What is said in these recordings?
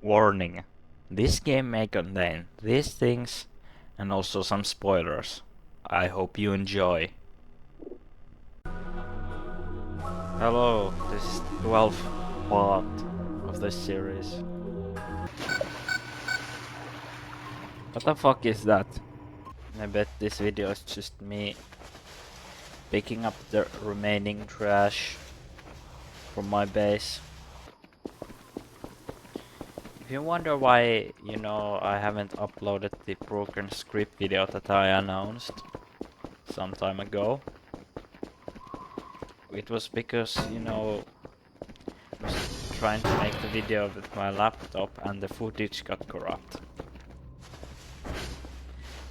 Warning. This game may contain these things and also some spoilers. I hope you enjoy. Hello, this is 12th part of this series. What the fuck is that? I bet this video is just me picking up the remaining trash from my base. If you wonder why, I haven't uploaded the broken script video that I announced some time ago. It was because, I was trying to make the video with my laptop and the footage got corrupt.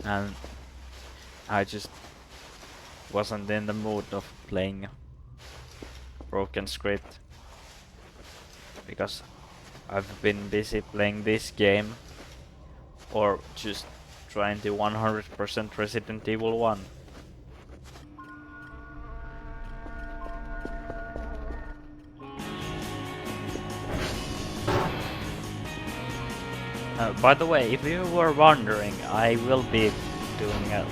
And I just wasn't in the mood of playing broken script. Because I've been busy playing this game or just trying to 100% Resident Evil 1. By the way, if you were wondering, I will be doing a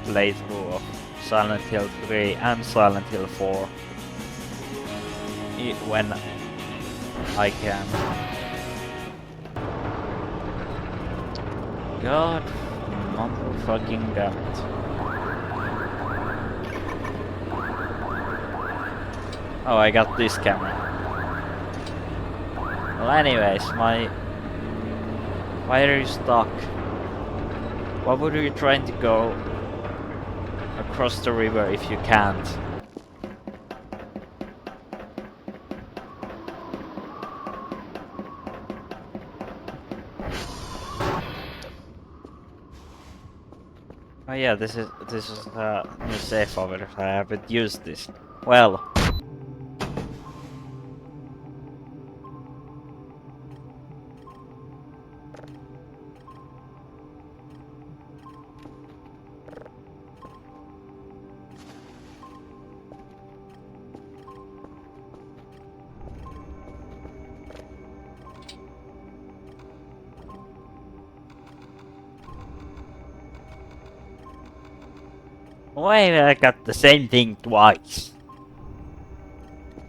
playthrough of Silent Hill 3 and Silent Hill 4 when I can. God motherfucking damn it. Oh, I got this camera. Well, anyways, why are you stuck? Why would you trying to go across the river if you can't? Oh yeah, this is a new save over there. I haven't used this. Well. Wait, I got the same thing twice.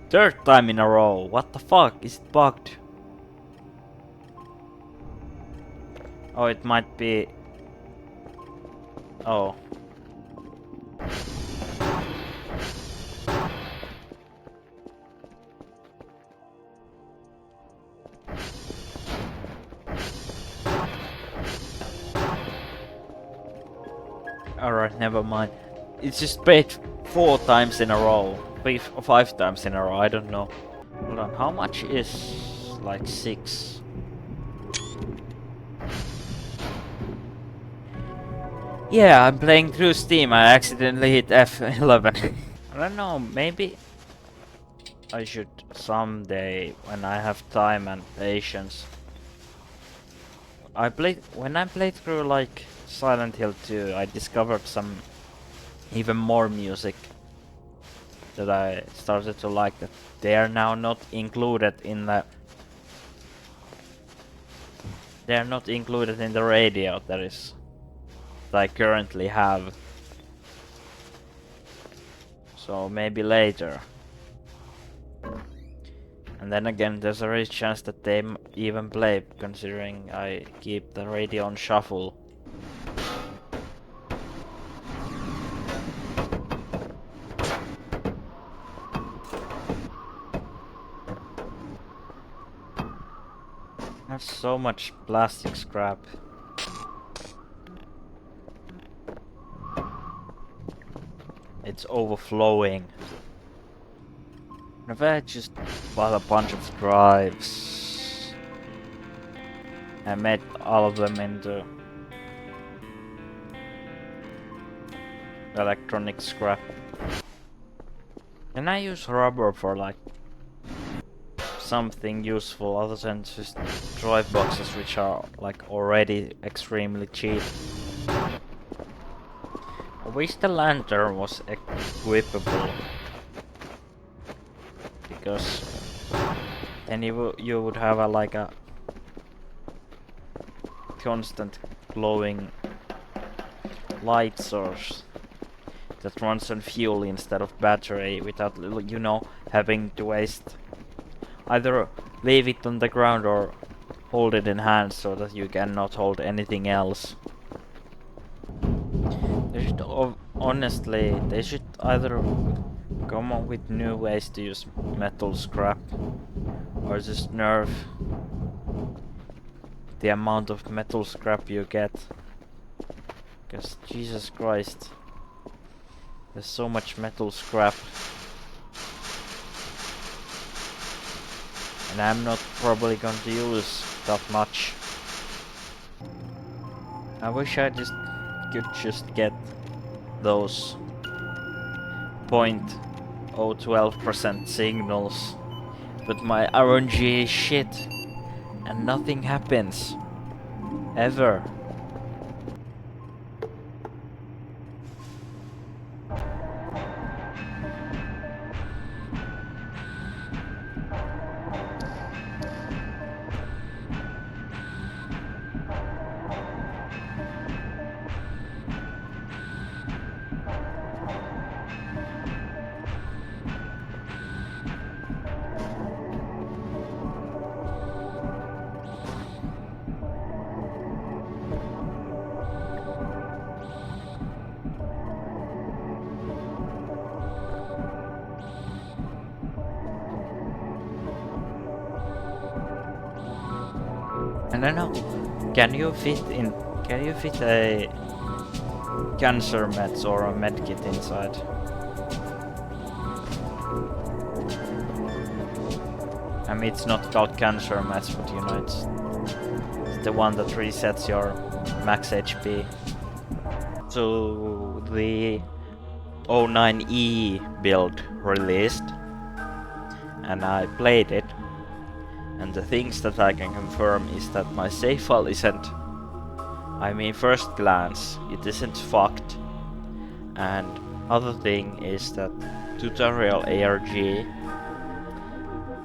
Third time in a row. What the fuck? Is it bugged? Oh, it might be... Oh. Alright, never mind. It's just played 4 times in a row. 5 times in a row, I don't know. Hold on, how much is like 6? Yeah, I'm playing through Steam. I accidentally hit F11. I don't know, maybe I should someday, when I have time and patience. When I played through like Silent Hill 2, I discovered some even more music that I started to like, that they are now not included in the radio that I currently have. So maybe later. And then again, there's a very chance that they even play, considering I keep the radio on shuffle. There's so much plastic scrap. It's overflowing. If I just bought a bunch of drives and made all of them into electronic scrap. Can I use rubber for like something useful other than just drive boxes, which are like already extremely cheap? I wish the lantern was equipable, because then you would have like a constant glowing light source that runs on fuel instead of battery without, you know, having to waste. Either leave it on the ground or hold it in hand so that you cannot hold anything else. They should honestly, they should either come up with new ways to use metal scrap or just nerf the amount of metal scrap you get. Because Jesus Christ, there's so much metal scrap. And I'm not probably going to use that much. I wish I could just get those 0.012% signals, but my RNG is shit and nothing happens ever. I don't know. Can you fit a cancer meds or a medkit inside? I mean, it's not called cancer meds, but you know, it's the one that resets your max HP. So the 09E build released, and I played it. And the things that I can confirm is that my save file isn't, I mean, first glance, it isn't fucked. And other thing is that tutorial ARG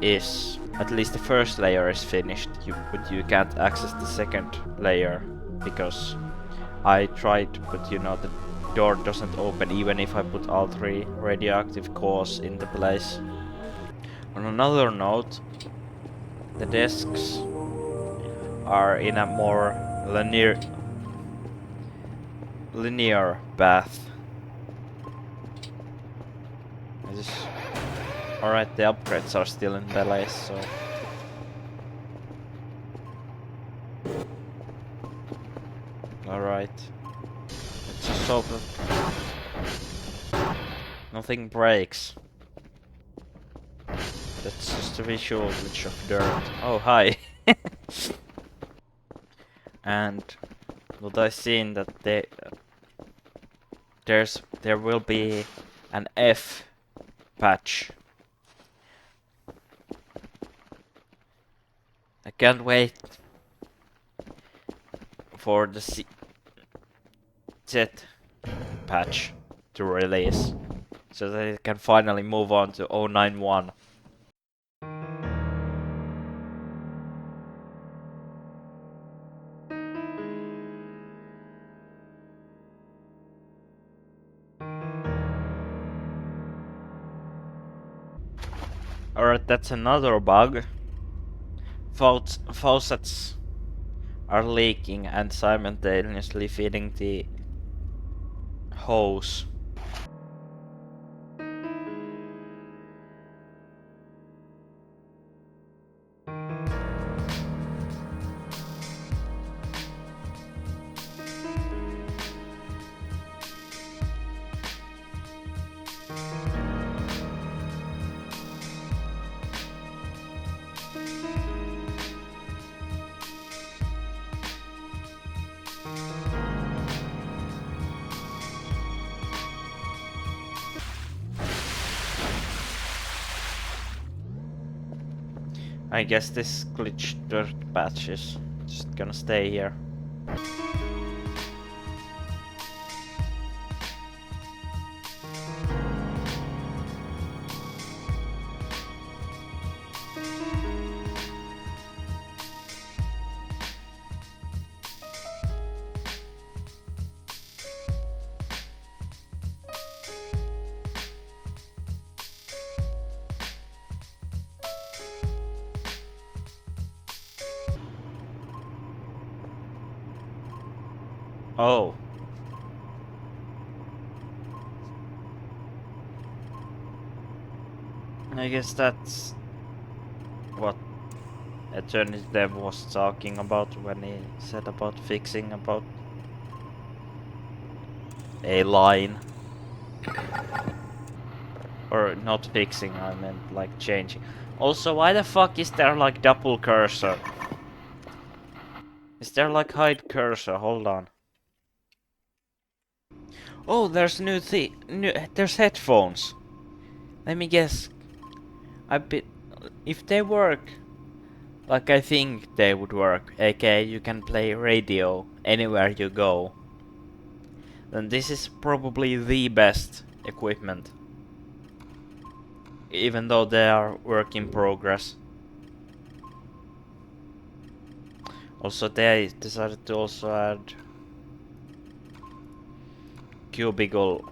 is, at least the first layer is finished, but you can't access the second layer because I tried, but you know, the door doesn't open even if I put all 3 radioactive cores into place. On another note, the desks are in a more linear path. Alright, the upgrades are still in place, so alright. Let's just hope that nothing breaks. That's just a visual glitch of dirt. Oh, hi! And what I seen that there will be an F patch. I can't wait for the Z patch to release so that it can finally move on to 091. Alright, that's another bug. Faucets are leaking and simultaneously feeding the hose. I guess this glitch dirt patch is just gonna stay here. Oh. I guess that's what Eternity Dev was talking about when he said about fixing about a line. Or not fixing, I meant like changing. Also, why the fuck is there like double cursor? Is there like hide cursor? Hold on. Oh, there's there's headphones. Let me guess. If they work like I think they would work, aka you can play radio anywhere you go, then this is probably the best equipment. Even though they are work in progress. Also, they decided to also add cubicle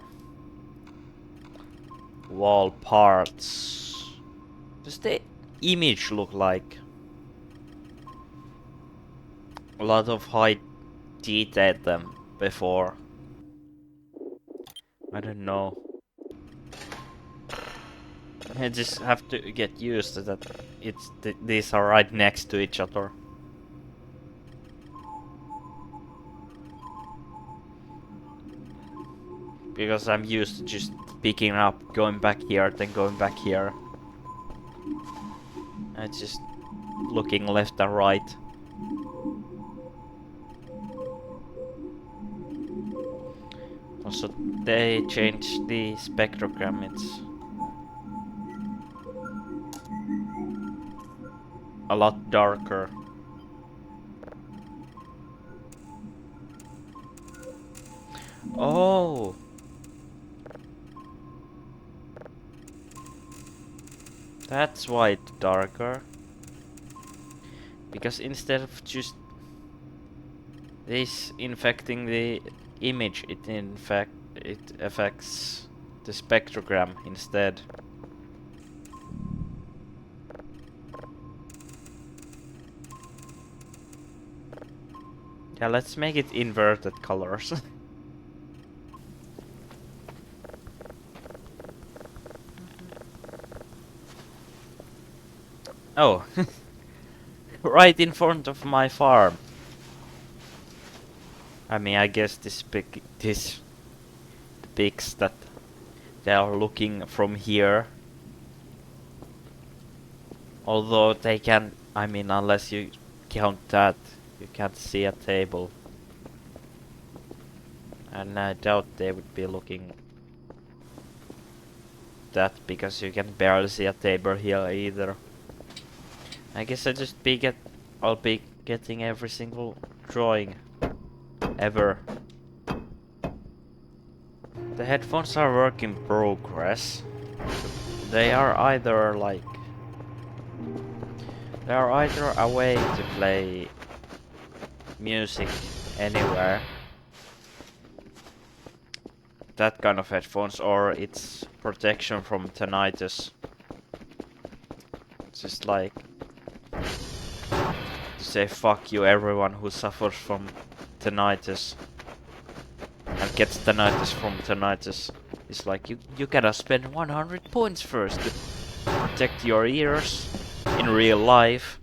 wall parts. Does the image look like a lot of high detail them before? I don't know. I just have to get used to that. These are right next to each other. Because I'm used to just picking up, going back here, then going back here. And just looking left and right. Also, they changed the spectrogram. It's a lot darker. Oh! That's why it's darker. Because instead of just this infecting the image, it affects the spectrogram instead. Yeah, let's make it inverted colors. Oh, right in front of my farm. I mean, I guess this pigs that they are looking from here. Although they can, I mean, unless you count that, you can't see a table. And I doubt they would be looking that because you can barely see a table here either. I guess I'll be getting every single drawing ever. The headphones are work in progress. They are either a way to play music anywhere. That kind of headphones, or it's protection from tinnitus. It's just like to say fuck you everyone who suffers from tinnitus and gets tinnitus from tinnitus. It's like you gotta spend 100 points first to protect your ears in real life.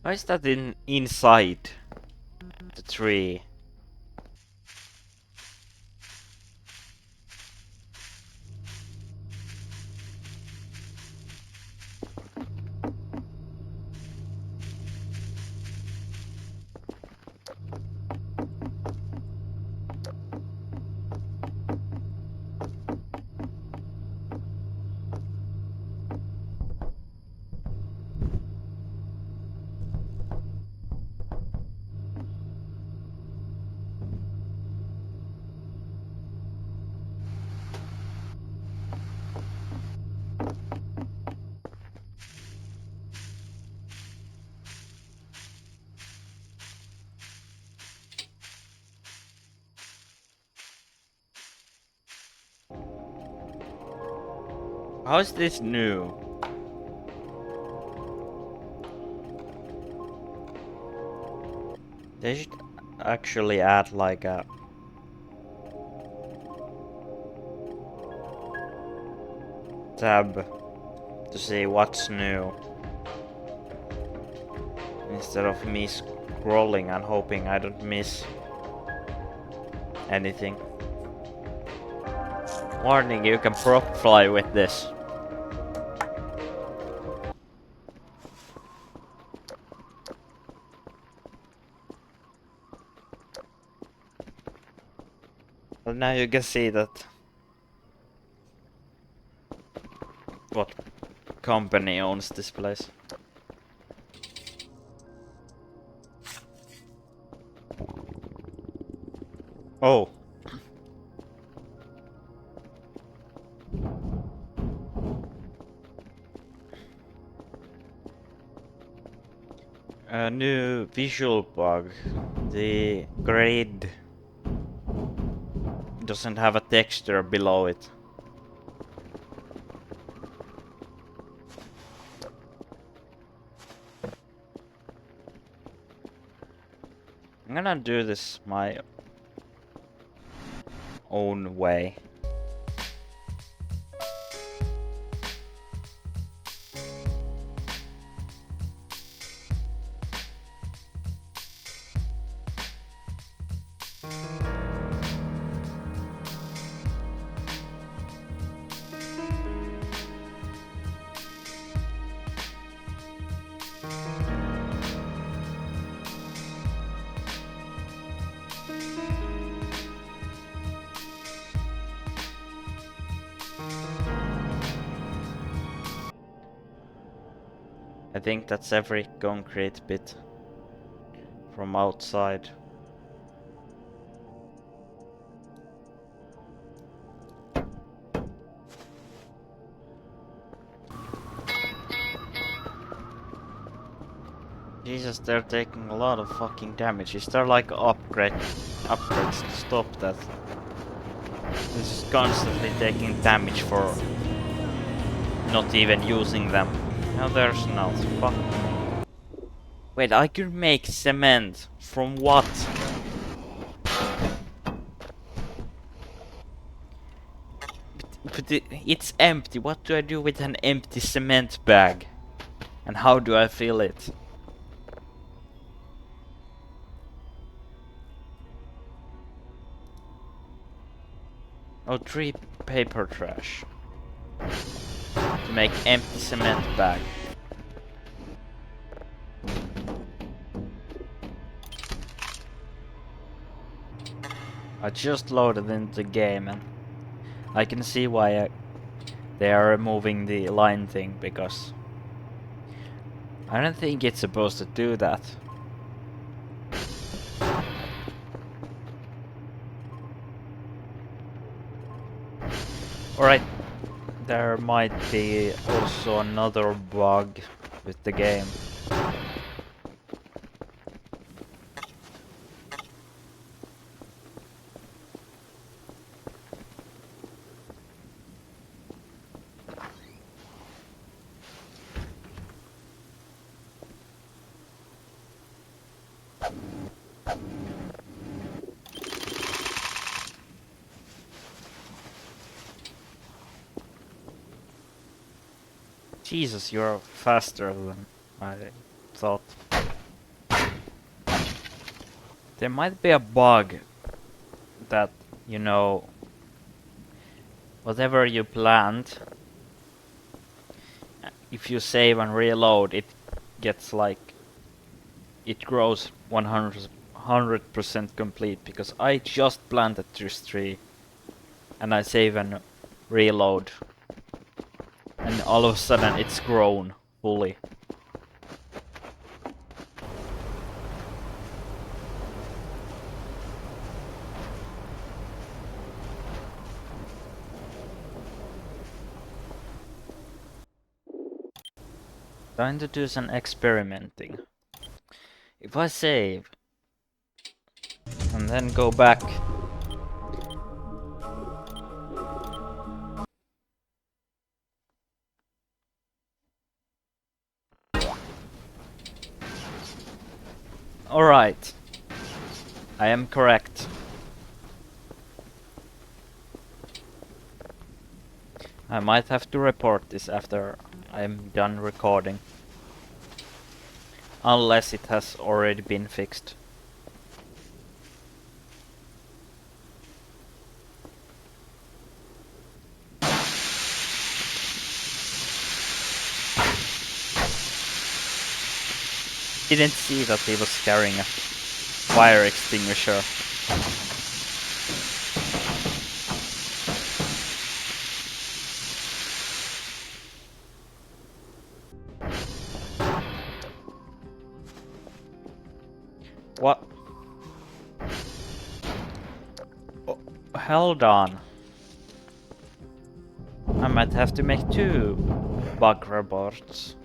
Why is that inside the tree? How is this new? They should actually add like a tab to see what's new, instead of me scrolling and hoping I don't miss anything. Warning, you can prop fly with this. But now you can see that what company owns this place. Oh. A new visual bug. The grid doesn't have a texture below it. I'm gonna do this my own way. I think that's every concrete bit from outside. Jesus, they're taking a lot of fucking damage. Is there like upgrades to stop that? This is constantly taking damage for not even using them. Now there's no. Fuck. Wait, I could make cement. From what? But it's empty. What do I do with an empty cement bag? And how do I fill it? Oh, 3 paper trash. To make empty cement bag. I just loaded into the game and I can see why they are removing the line thing, because I don't think it's supposed to do that. Alright, there might be also another bug with the game. Jesus, you're faster than I thought. There might be a bug that, you know, whatever you plant, if you save and reload, it gets like, it grows 100% complete, because I just planted this tree and I save and reload. And all of a sudden it's grown fully. Time to do some experimenting. If I save and then go back, Alright. I am correct. I might have to report this after I'm done recording. Unless it has already been fixed. Didn't see that he was carrying a fire extinguisher. What? Oh, hold on. I might have to make 2 bug reports.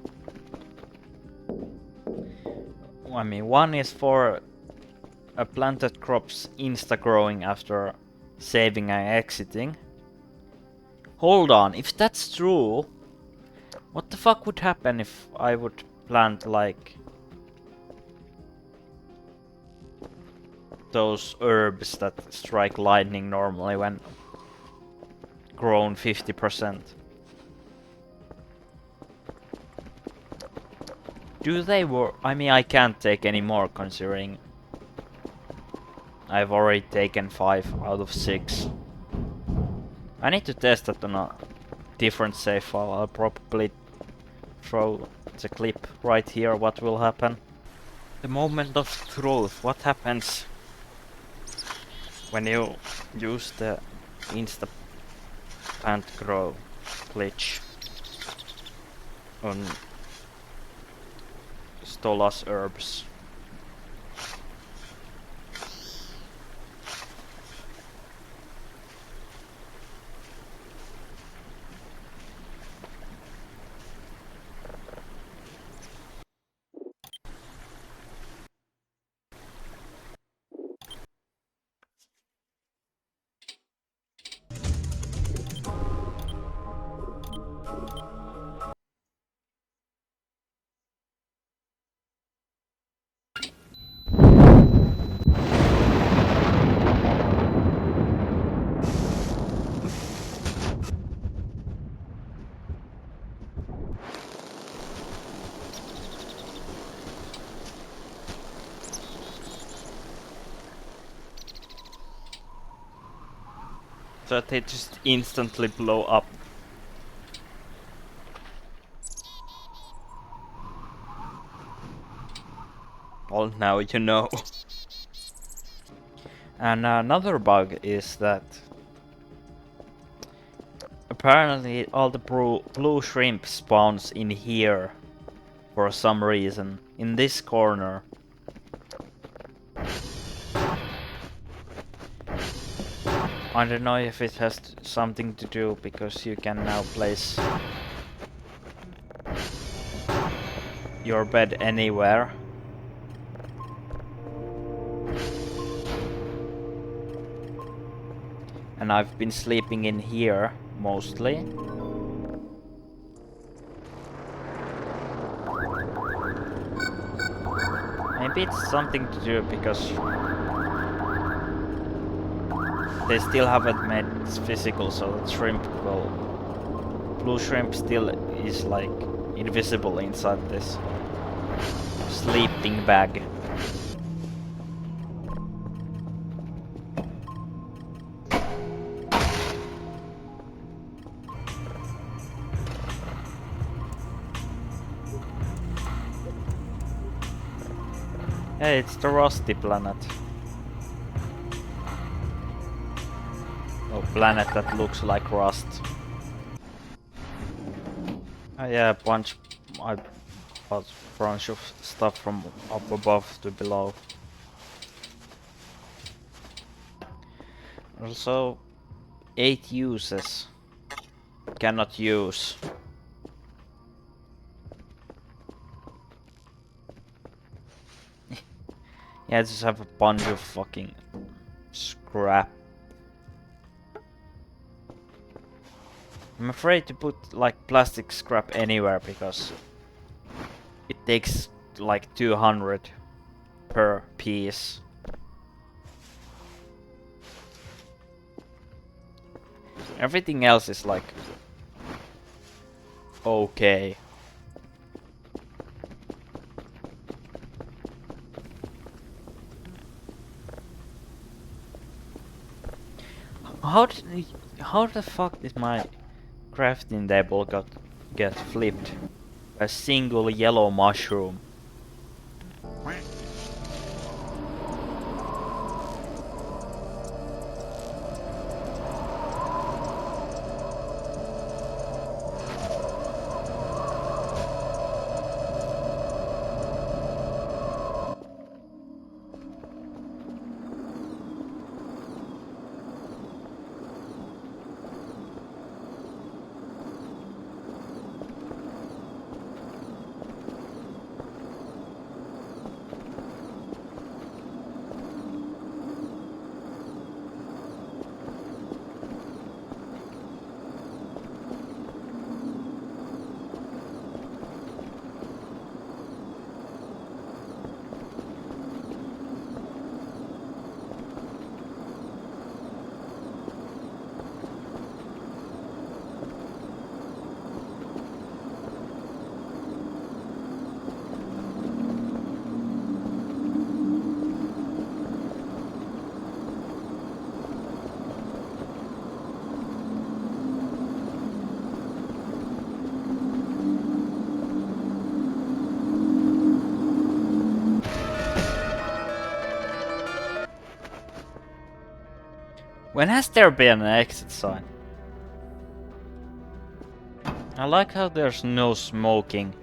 I mean, one is for a planted crops insta-growing after saving and exiting. Hold on, if that's true, what the fuck would happen if I would plant like those herbs that strike lightning normally when grown 50%? Do they work? I mean, I can't take any more considering I've already taken 5 out of 6. I need to test that on a different save file. I'll probably throw the clip right here. What will happen? The moment of truth. What happens when you use the insta plant grow glitch on Stolas herbs? So they just instantly blow up. Well, now you know. And another bug is that apparently all the blue shrimp spawns in here for some reason, in this corner. I don't know if it has something to do because you can now place your bed anywhere. And I've been sleeping in here mostly. Maybe it's something to do because they still haven't made it physical, so the shrimp will... Blue shrimp still is like invisible inside this sleeping bag. Hey, it's the Rusty planet. Oh, planet that looks like rust. Yeah, I bought a bunch of stuff from up above to below. Also, 8 uses. Cannot use. Yeah, I just have a bunch of fucking scrap. I'm afraid to put like plastic scrap anywhere because it takes like 200 per piece. Everything else is like okay. How the fuck did my crafting table get flipped? A single yellow mushroom. When has there been an exit sign? I like how there's no smoking,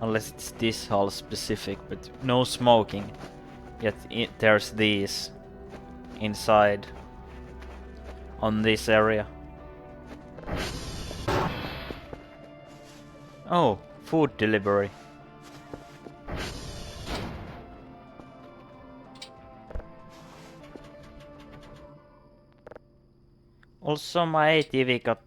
unless it's this hall specific, but no smoking. Yet there's these inside on this area. Oh, food delivery. Also, my ATV got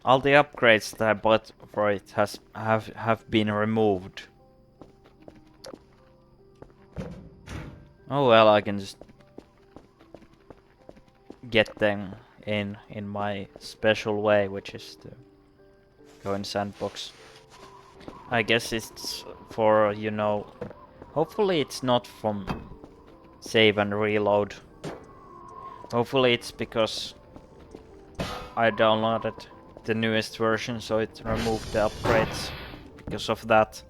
all the upgrades that I bought for it have been removed. Oh well, I can just get them in my special way, which is to go in sandbox. I guess it's for, you know, hopefully it's not from save and reload. Hopefully it's because I downloaded the newest version, so it removed the upgrades because of that.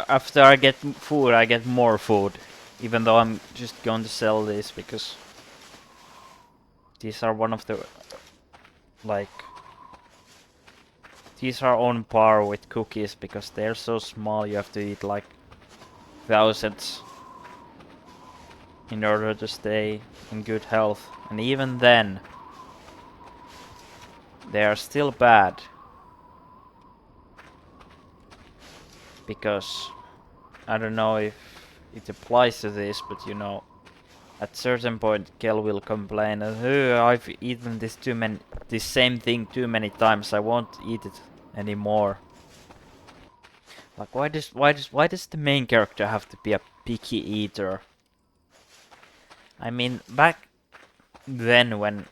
After I get food, I get more food. Even though I'm just going to sell these because these are one of the, like, these are on par with cookies because they're so small you have to eat like thousands in order to stay in good health. And even then, they are still bad. Because I don't know if it applies to this, but you know, at certain point Kel will complain that I've eaten this same thing too many times, I won't eat it anymore. Like why does the main character have to be a picky eater? I mean, back then when,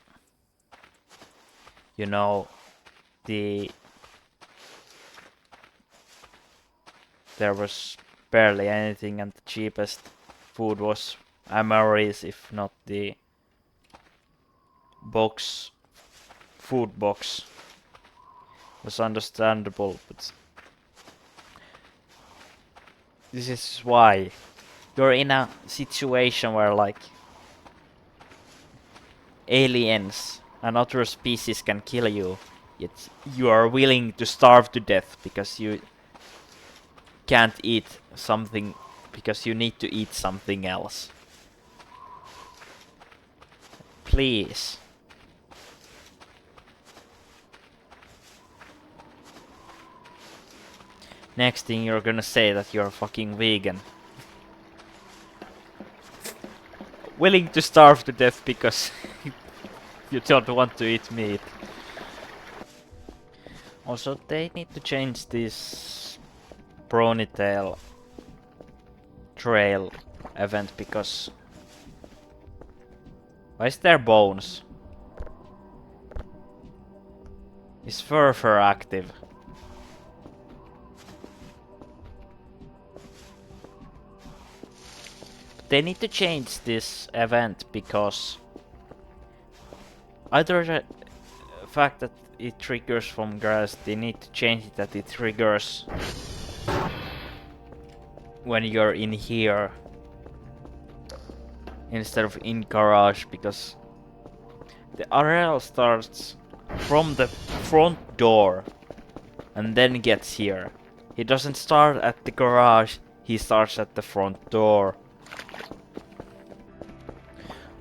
you know, there was barely anything and the cheapest food was MREs, if not the food box. Was understandable, but this is why you're in a situation where like aliens and other species can kill you, yet you are willing to starve to death because you can't eat something, because you need to eat something else. Please. Next thing you're gonna say that you're fucking vegan. Willing to starve to death because you don't want to eat meat. Also, they need to change this Ponytail trail event because why is there bones? Is Furfur active? They need to change this event because either the fact that it triggers from grass, they need to change it that it triggers when you're in here instead of in garage, because the aerial starts from the front door and then gets here. He doesn't start at the garage, he starts at the front door.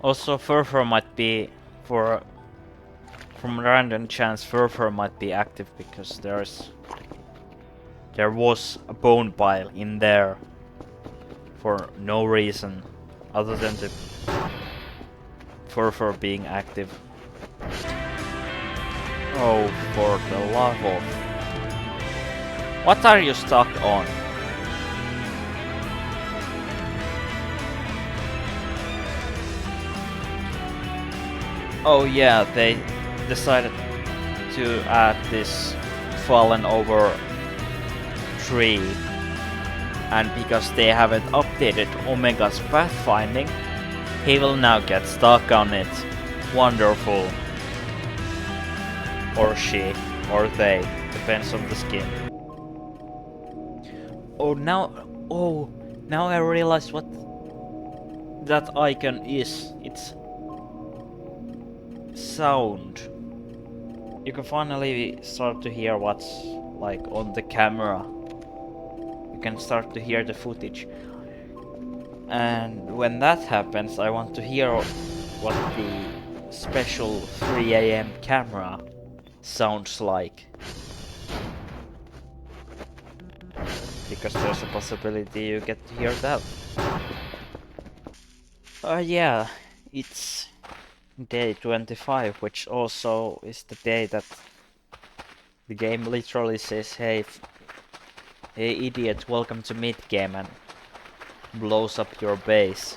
Also, Furfur might be, from random chance, Furfur might be active because there was a bone pile in there for no reason other than the Furfur being active. Oh, for the love of... What are you stuck on? Oh yeah, they decided to add this fallen over tree, and because they haven't updated Omega's pathfinding, he will now get stuck on it. Wonderful. Or she, or they, depends on the skin. Oh now I realize what that icon is. It's sound. You can finally start to hear what's like on the camera. You can start to hear the footage. And when that happens, I want to hear what the special 3 AM camera sounds like. Because there's a possibility you get to hear that. Yeah, it's day 25, which also is the day that the game literally says, hey idiot, welcome to mid-game, and blows up your base.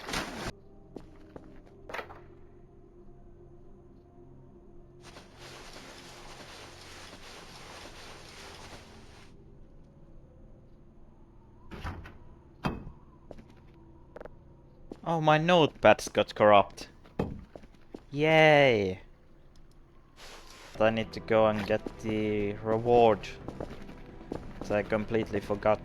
Oh, my notepads got corrupt. Yay! But I need to go and get the reward that I completely forgot.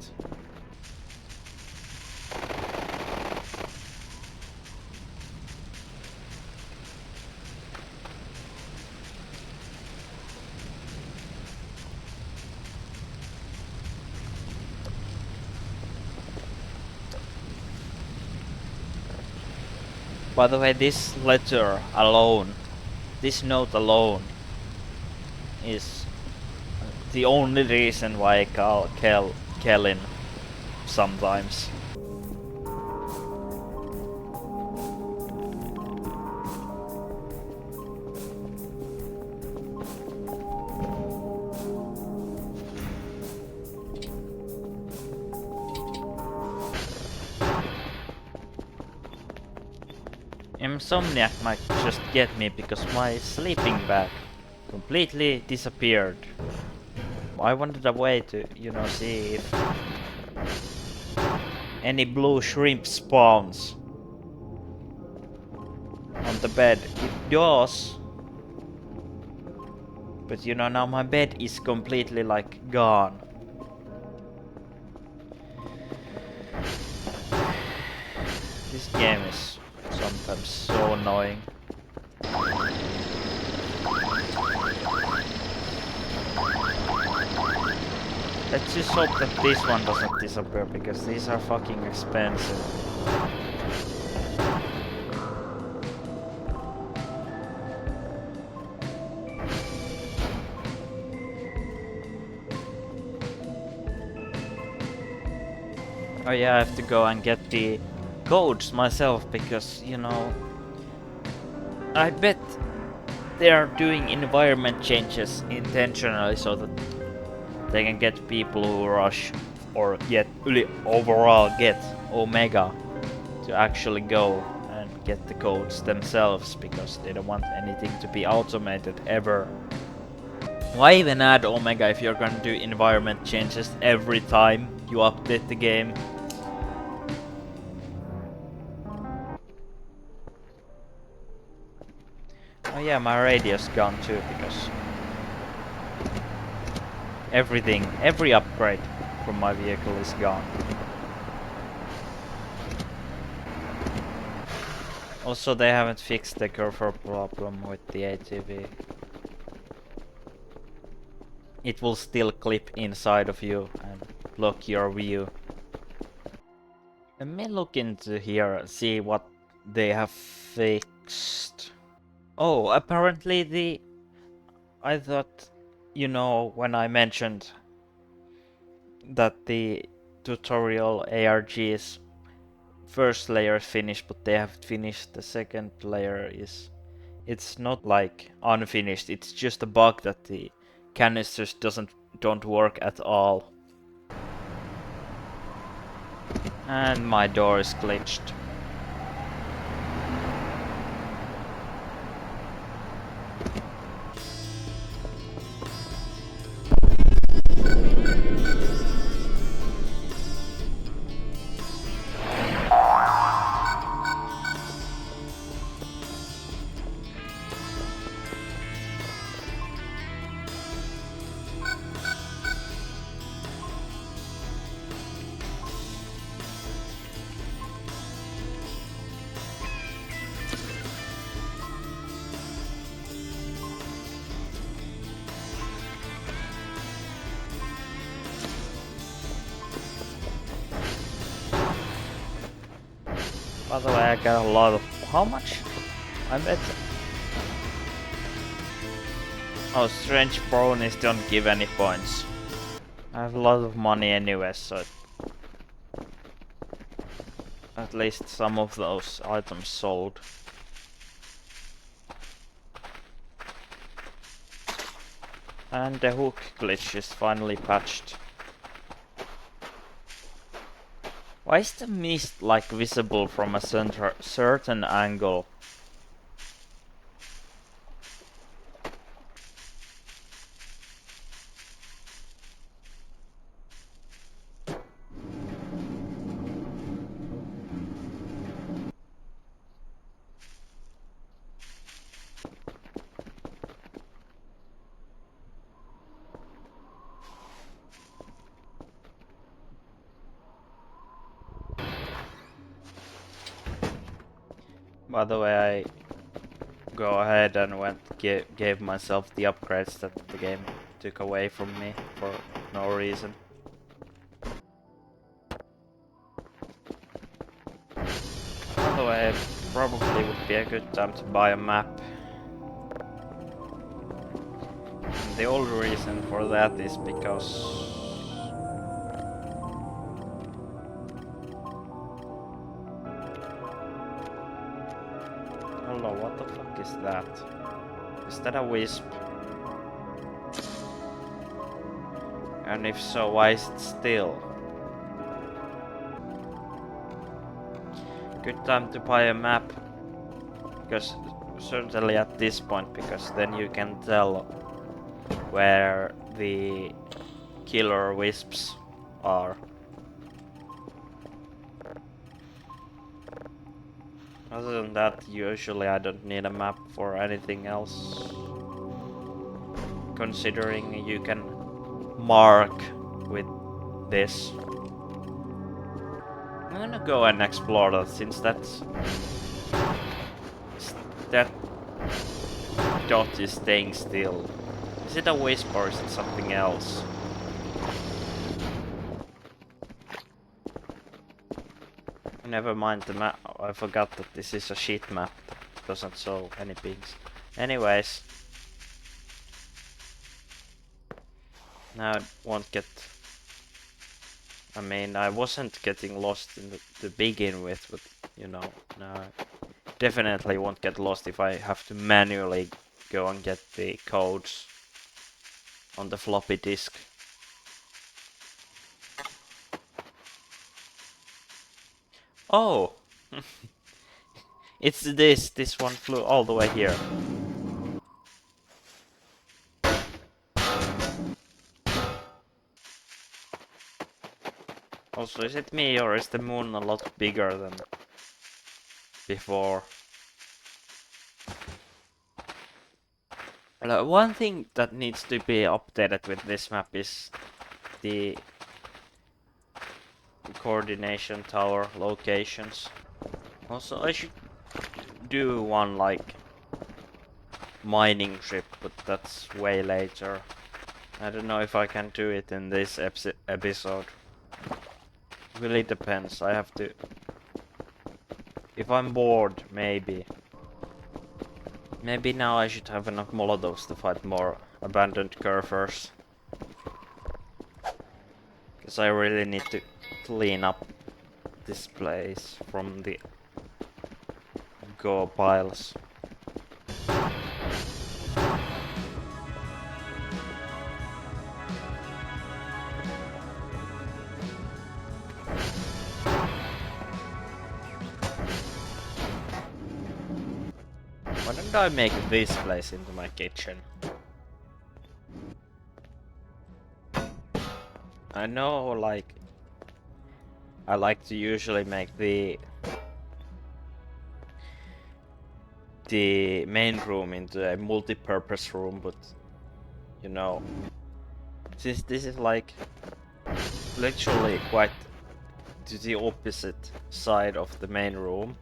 By the way, this letter alone, this note alone, is the only reason why I call Kellen sometimes. Insomniac might just get me because my sleeping bag completely disappeared. I wanted a way to, you know, see if any blue shrimp spawns on the bed. It does. But you know, now my bed is completely like gone. This game is sometimes so annoying. Let's just hope that this one doesn't disappear, because these are fucking expensive. Oh yeah, I have to go and get the codes myself, because, you know, I bet they are doing environment changes intentionally so that they can get people who rush or overall get Omega to actually go and get the codes themselves, because they don't want anything to be automated ever. Why even add Omega if you're gonna do environment changes every time you update the game? Oh yeah, my radio's gone too, because every upgrade from my vehicle is gone. Also, they haven't fixed the curve problem with the ATV. It will still clip inside of you and block your view. Let me look into here and see what they have fixed. Oh, apparently I thought, you know, when I mentioned that the tutorial ARG's first layer is finished, but they haven't finished the second layer. It's not like unfinished, it's just a bug that the canisters don't work at all. And my door is glitched. By the way, I got a lot of... How much? I bet... Oh, strange bronies don't give any points. I have a lot of money anyway, so... At least some of those items sold. And the hook glitch is finally patched. Why is the mist like visible from a certain angle? By the way, I go ahead and gave myself the upgrades that the game took away from me for no reason. By the way, probably would be a good time to buy a map. And the old reason for that is because... Hello, what the fuck is that? Is that a wisp? And if so, why is it still? Good time to buy a map. Because certainly at this point, because then you can tell where the killer wisps are. Other than that, usually I don't need a map for anything else. Considering you can mark with this. I'm gonna go and explore that since that dot is staying still. Is it a wisp or is it something else? Never mind the map. I forgot that this is a sheet map that doesn't show any pings. Anyways. Now I won't get... I mean, I wasn't getting lost in to begin with, but you know, now I definitely won't get lost if I have to manually go and get the codes on the floppy disk. Oh! It's this one flew all the way here. Also, is it me or is the moon a lot bigger than before? One thing that needs to be updated with this map is the coordination tower locations. Also, I should do one like mining trip, but that's way later. I don't know if I can do it in this episode. Really depends. I have to... If I'm bored, maybe. Maybe now I should have enough Molotovs to fight more abandoned curvers. Because I really need to clean up this place from the go piles. Why don't I make this place into my kitchen? I know, like, I like to usually make the main room into a multi-purpose room, but you know, since this is like literally quite to the opposite side of the main room,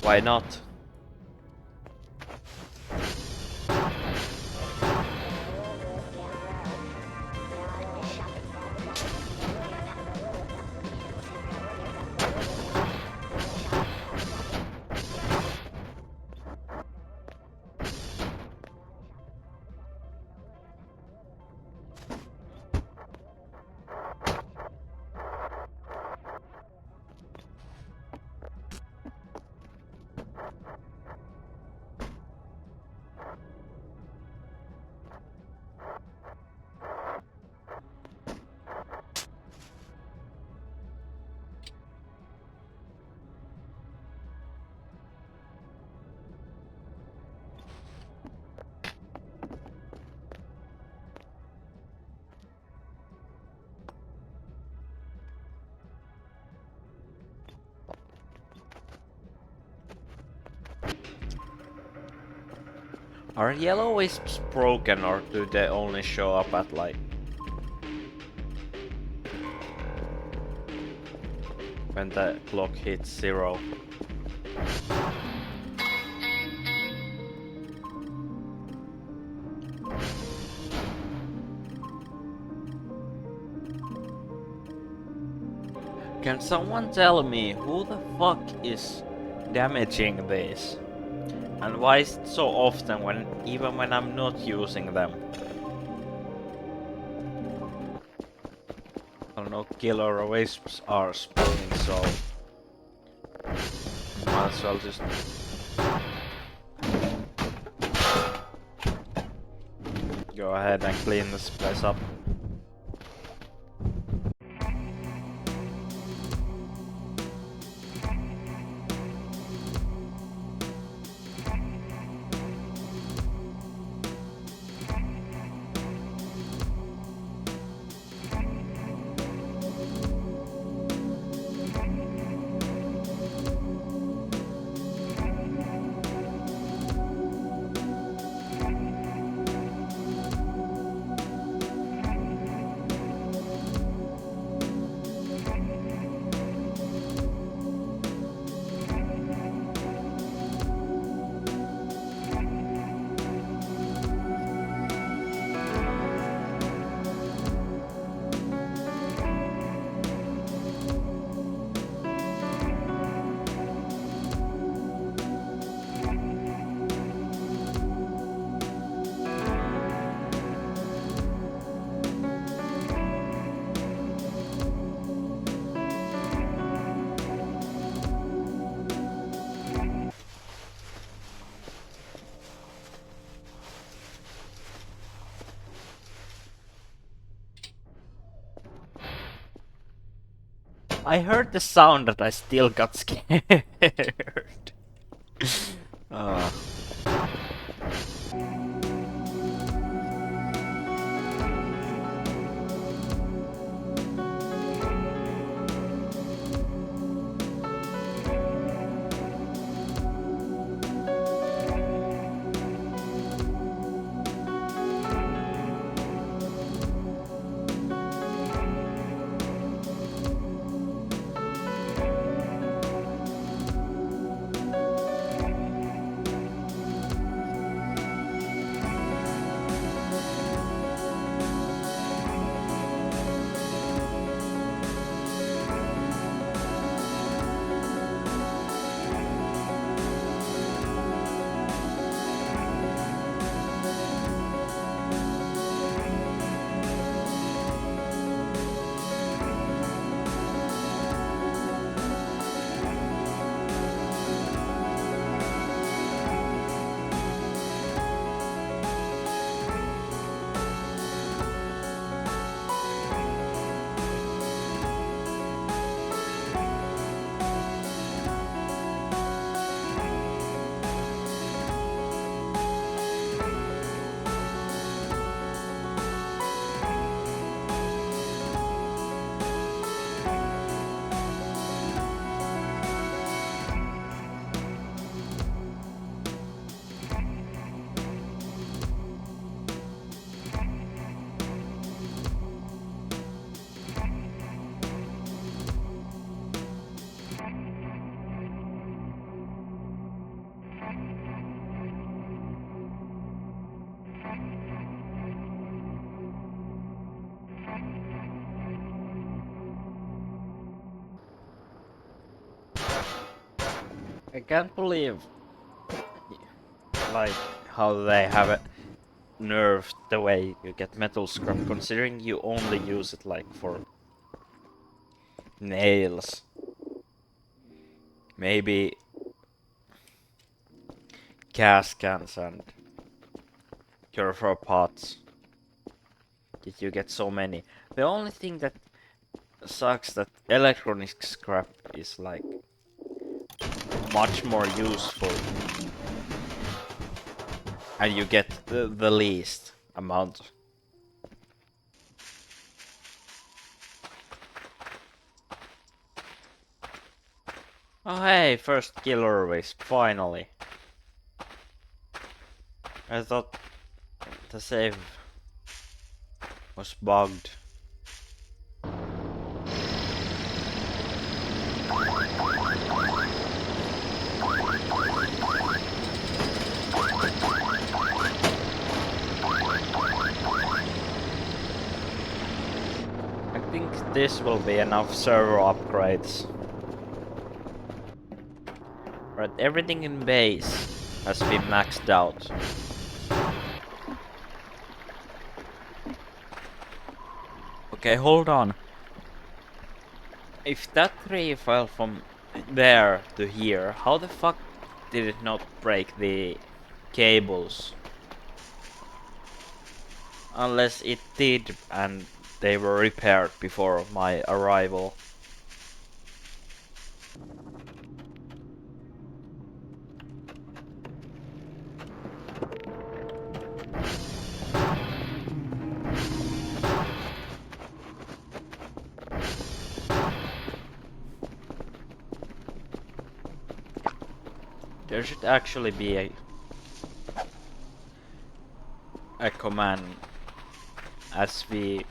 why not? Are yellow wisps broken or do they only show up at like when the clock hits 0? Can someone tell me who the fuck is damaging these? And why is it so often even when I'm not using them? I don't know, killer wisps are spawning, so might as well just go ahead and clean this place up. I heard the sound that I still got scared. uh. I can't believe like how they have it nerfed the way you get metal scrap, considering you only use it like for nails. Maybe gas cans and cure pots. Did you get so many? The only thing that sucks that electronic scrap is like much more useful, and you get the least amount. Oh hey, first killer race, finally. I thought the save was bugged. I think this will be enough server upgrades. Right, everything in base has been maxed out. Okay, hold on. If that tree fell from there to here, how the fuck did it not break the cables? Unless it did and they were repaired before my arrival. There should actually be a command as we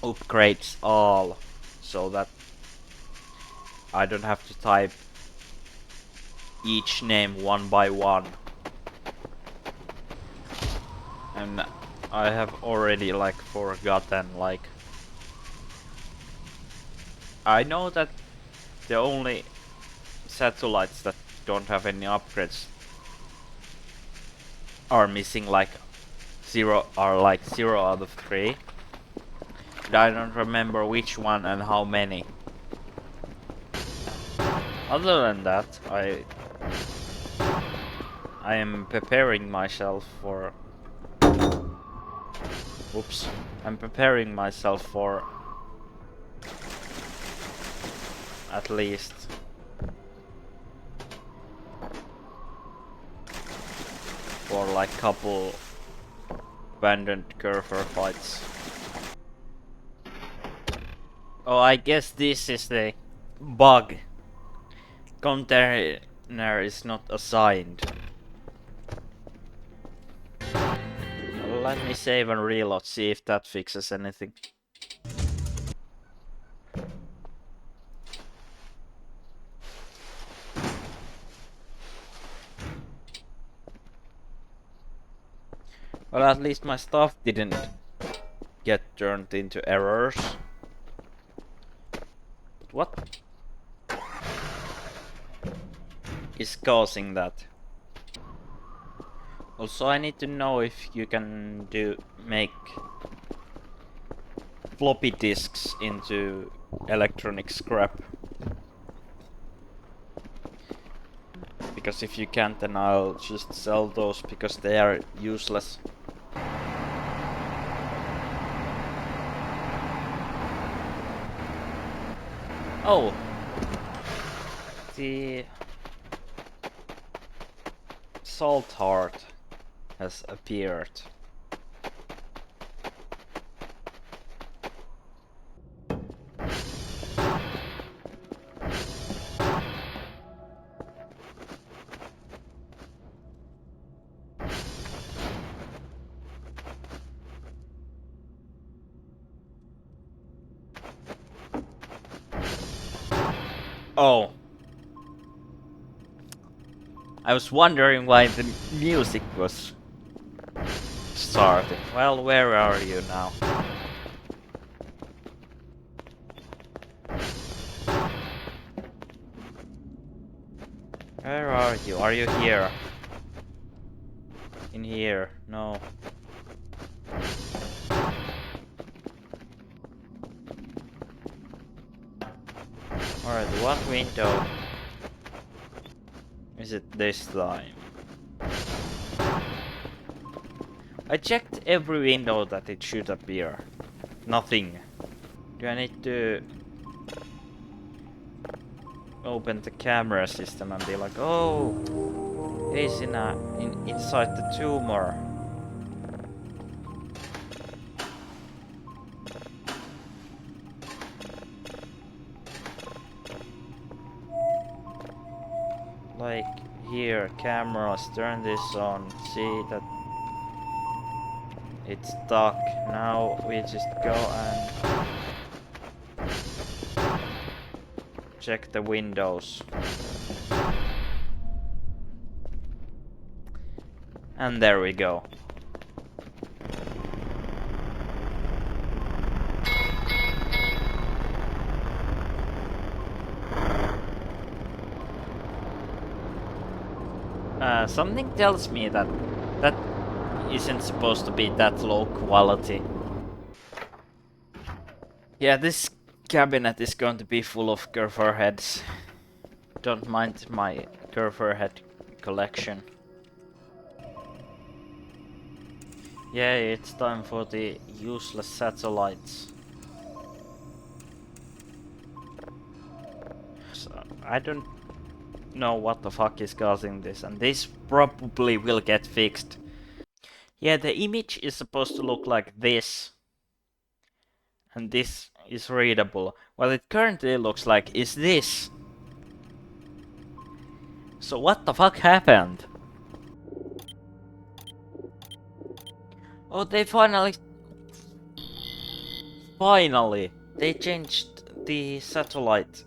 upgrades all, so that I don't have to type each name one by one. And I have already like forgotten, like I know that the only satellites that don't have any upgrades are missing like zero out of 3. But I don't remember which one and how many. Other than that, I am preparing myself for I'm preparing myself for at least. For like couple abandoned Curfer fights. Oh, I guess this is the bug. Container is not assigned. Let me save and reload, see if that fixes anything. Well, at least my stuff didn't get turned into errors. But what is causing that? Also, I need to know if you can make floppy disks into electronic scrap. Because if you can't, then I'll just sell those because they are useless. Oh! The salt heart has appeared. Oh. I was wondering why the music was starting. Well, where are you now? Where are you? Are you here? In here? No. Alright, what window is it this time? I checked every window that it should appear. Nothing. Do I need to open the camera system and be like, oh, it is inside the tumor. Like here, cameras, turn this on, see that it's stuck. Now we just go and check the windows. And there we go. Something tells me that that isn't supposed to be that low quality. Yeah, this cabinet is going to be full of Curfer heads. Don't mind my Curfer head collection. Yeah, it's time for the useless satellites. So, I don't know what the fuck is causing this, and this probably will get fixed. Yeah, the image is supposed to look like this. And this is readable. What it currently looks like is this. So what the fuck happened? Oh, they finally... Finally! They changed the satellite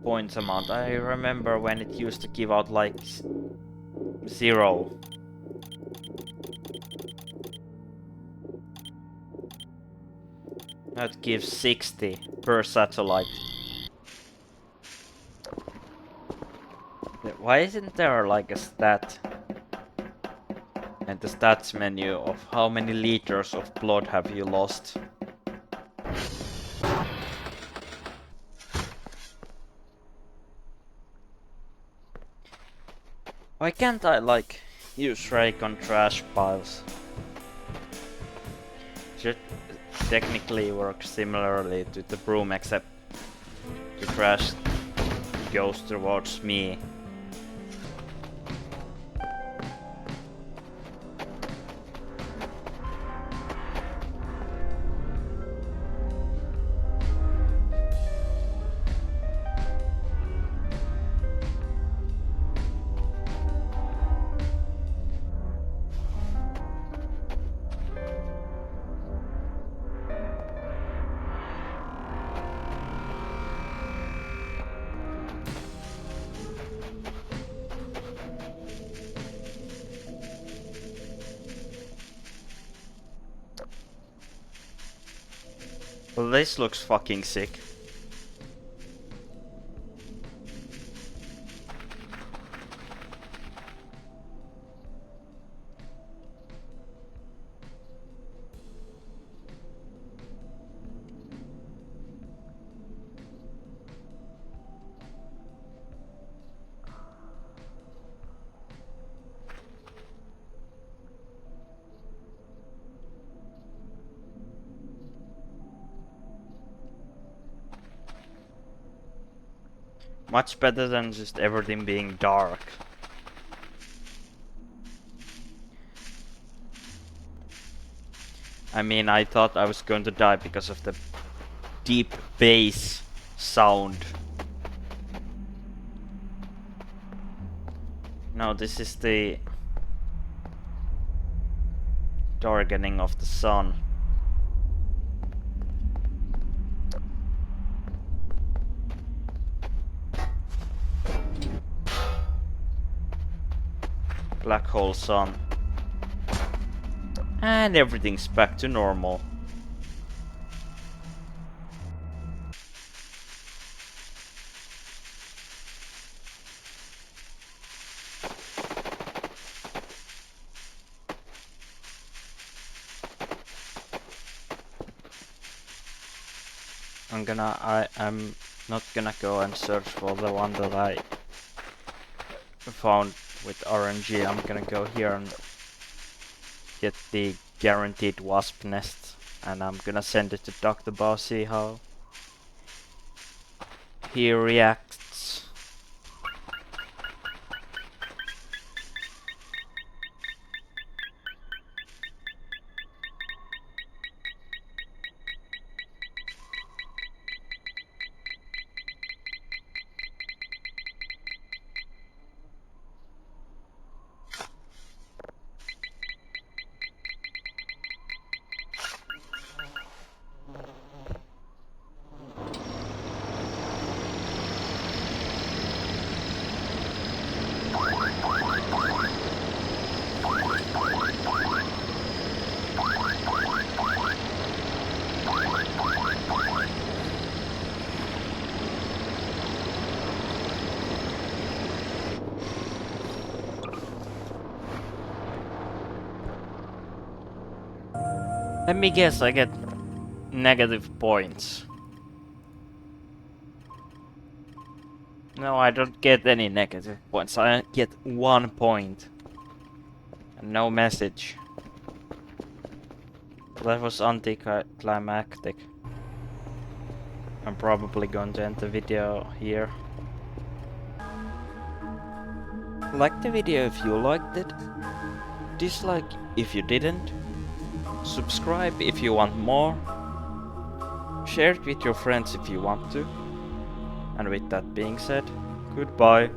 points amount. I remember when it used to give out like 0. Now it gives 60 per satellite. Why isn't there like a stat? And the stats menu of how many liters of blood have you lost? Why can't I like use Rake on trash piles? technically works similarly to the broom, except the trash goes towards me. Well, this looks fucking sick. Much better than just everything being dark. I mean, I thought I was going to die because of the deep bass sound. No, this is the darkening of the sun. Black hole sun. And everything's back to normal. I'm not gonna go and search for the one that I found with RNG. I'm gonna go here and get the guaranteed wasp nest, and I'm gonna send it to Dr. Bao, see how he reacts. Let me guess, I get negative points. No, I don't get any negative points. I get 1 point. And no message. That was anticlimactic. I'm probably going to end the video here. Like the video if you liked it. Dislike if you didn't. Subscribe if you want more. Share it with your friends if you want to. And with that being said, goodbye.